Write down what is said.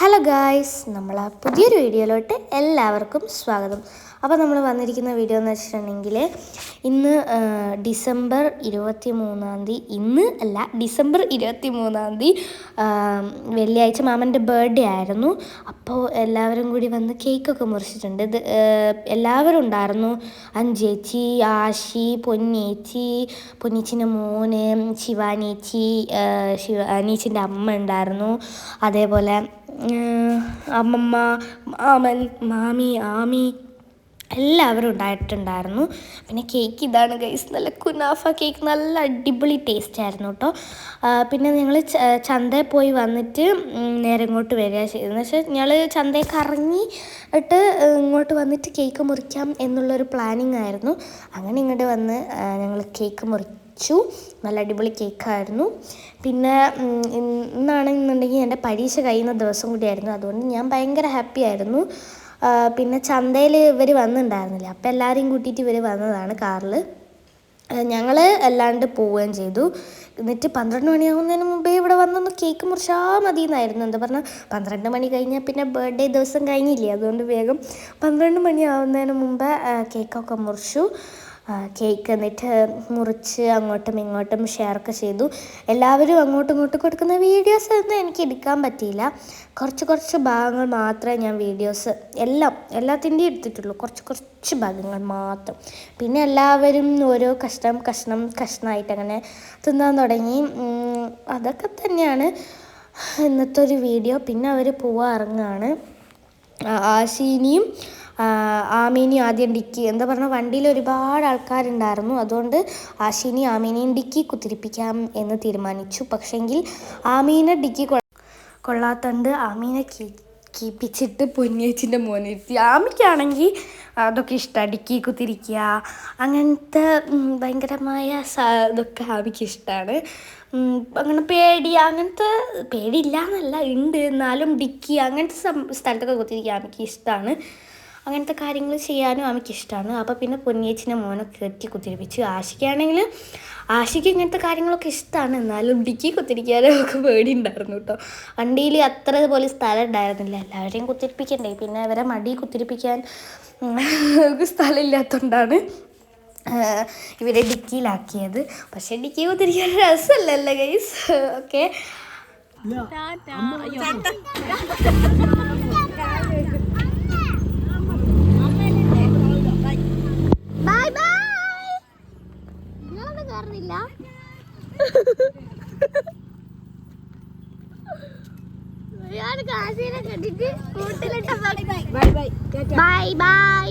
Hello guys, നമ്മളെ പുതിയൊരു വീഡിയോയിലോട്ട് എല്ലാവർക്കും സ്വാഗതം. അപ്പോൾ നമ്മൾ വന്നിരിക്കുന്ന വീഡിയോ എന്ന് വെച്ചിട്ടുണ്ടെങ്കിൽ ഇന്ന് ഡിസംബർ 23 ഇന്ന് അല്ല ഡിസംബർ 23 വെള്ളിയാഴ്ച മാമൻ്റെ ബർത്ത്ഡേ ആയിരുന്നു. അപ്പോൾ എല്ലാവരും കൂടി വന്ന് കേക്കൊക്കെ മുറിച്ചിട്ടുണ്ട്. ഇത് എല്ലാവരും ഉണ്ടായിരുന്നു. അഞ്ചേച്ചി, ആശി, പൊന്നീച്ചിൻ്റെ മോന്, ശിവാനീച്ചി, ശിവാനീച്ചിൻ്റെ അമ്മ ഉണ്ടായിരുന്നു. അതേപോലെ അമ്മമ്മ, മാമൻ, മാമി, ആമി എല്ലാവരും ഉണ്ടായിട്ടുണ്ടായിരുന്നു. പിന്നെ കേക്ക് ഇതാണ് ഗൈസ്, നല്ല കുനാഫ കേക്ക്, നല്ല അടിപൊളി ടേസ്റ്റ് ആയിരുന്നു കേട്ടോ. പിന്നെ ഞങ്ങൾ ചന്തയിൽ പോയി വന്നിട്ട് നേരെ ഇങ്ങോട്ട് വരിക ചെയ്തതെന്ന് വെച്ചാൽ ഞങ്ങൾ ചന്തയിൽ കറങ്ങിയിട്ട് ഇങ്ങോട്ട് വന്നിട്ട് കേക്ക് മുറിക്കാം എന്നുള്ളൊരു പ്ലാനിങ് ആയിരുന്നു. അങ്ങനെ ഇങ്ങോട്ട് വന്ന് ഞങ്ങൾ കേക്ക് മുറിച്ചു. നല്ല അടിപൊളി കേക്കായിരുന്നു. പിന്നെ ഇന്നാണെന്നുണ്ടെങ്കിൽ എൻ്റെ പരീക്ഷ കഴിയുന്ന ദിവസം കൂടിയായിരുന്നു. അതുകൊണ്ട് ഞാൻ ഭയങ്കര ഹാപ്പി ആയിരുന്നു. പിന്നെ ചന്തയിൽ ഇവർ വന്നിട്ടുണ്ടായിരുന്നില്ല, അപ്പോൾ എല്ലാവരെയും കൂട്ടിയിട്ട് ഇവർ വന്നതാണ് കാറിൽ. ഞങ്ങൾ അല്ലാണ്ട് പോവുകയും ചെയ്തു. എന്നിട്ട് 12 മണിയാകുന്നതിന് മുമ്പേ ഇവിടെ വന്നൊന്ന് കേക്ക് മുറിച്ചാൽ മതി എന്നായിരുന്നു. എന്താ പറഞ്ഞാൽ 12 മണി കഴിഞ്ഞാൽ പിന്നെ ബർത്ത്ഡേ ദിവസം കഴിഞ്ഞില്ലേ, അതുകൊണ്ട് വേഗം 12 മണിയാവുന്നതിന് മുമ്പ് കേക്കൊക്കെ മുറിച്ചു. കേക്ക് എന്നിട്ട് മുറിച്ച് അങ്ങോട്ടും ഇങ്ങോട്ടും ഷെയറൊക്കെ ചെയ്തു. എല്ലാവരും അങ്ങോട്ടും ഇങ്ങോട്ടും കൊടുക്കുന്ന വീഡിയോസ് ഒന്നും എനിക്ക് എടുക്കാൻ പറ്റിയില്ല. കുറച്ച് ഭാഗങ്ങൾ മാത്രമേ ഞാൻ വീഡിയോസ് എല്ലാത്തിൻ്റെയും എടുത്തിട്ടുള്ളൂ. കുറച്ച് ഭാഗങ്ങൾ മാത്രം. പിന്നെ എല്ലാവരും ഓരോ കഷ്ണമായിട്ട് അങ്ങനെ തിന്നാൻ തുടങ്ങി. അതൊക്കെ തന്നെയാണ് ഇന്നത്തെ ഒരു വീഡിയോ. പിന്നെ അവർ ഇറങ്ങുകയാണ്. ആശീനിയും ആമീനെയും ആദ്യം എന്താ പറഞ്ഞാൽ വണ്ടിയിൽ ഒരുപാട് ആൾക്കാരുണ്ടായിരുന്നു. അതുകൊണ്ട് ആശീനെയും ആമീനെയും ഡിക്കി കുത്തിരിപ്പിക്കാം എന്ന് തീരുമാനിച്ചു. പക്ഷേങ്കിൽ ആമീനെ ഡിക്കി കൊള്ളാത്തണ്ട് ആമീനെ കീപ്പിച്ചിട്ട് പൊന്നിയേച്ചിൻ്റെ മോനിരുത്തി. ആമിക്കാണെങ്കിൽ അതൊക്കെ ഇഷ്ടമാണ്, ഡിക്കി കുത്തിരിക്കുക അങ്ങനത്തെ ഭയങ്കരമായ ഇതൊക്കെ ആമിക്ക് ഇഷ്ടമാണ്. അങ്ങനെ അങ്ങനത്തെ പേടിയില്ല എന്നല്ല, ഉണ്ട്, എന്നാലും ഡിക്കി അങ്ങനത്തെ സ്ഥലത്തൊക്കെ കുത്തിരിക്കുക ആമിക്ക് ഇഷ്ടമാണ്. അങ്ങനത്തെ കാര്യങ്ങൾ ചെയ്യാനും ആമിക്ക് ഇഷ്ടമാണ്. അപ്പോൾ പിന്നെ പൊന്നിയേച്ചിൻ്റെ മോനെ കയറ്റി കുത്തിരിപ്പിച്ച്. ആശിക്ക് ഇങ്ങനത്തെ കാര്യങ്ങളൊക്കെ ഇഷ്ടമാണ്, എന്നാലും ഡിക്കി കുത്തിരിക്കാനും ഒക്കെ പേടി ഉണ്ടായിരുന്നു കേട്ടോ. വണ്ടിയിൽ അത്ര പോലെ സ്ഥലം ഉണ്ടായിരുന്നില്ല, എല്ലാവരെയും കുത്തിരിപ്പിക്കണ്ടേ. പിന്നെ അവരെ മടി കുത്തിരിപ്പിക്കാൻ സ്ഥലമില്ലാത്തതുകൊണ്ടാണ് ഇവരെ ഡിക്കിയിലാക്കിയത്. പക്ഷേ ഡിക്കി കുത്തിരിക്കാൻ രസമല്ലല്ലോ ഗൈസ്. Okay, bye by.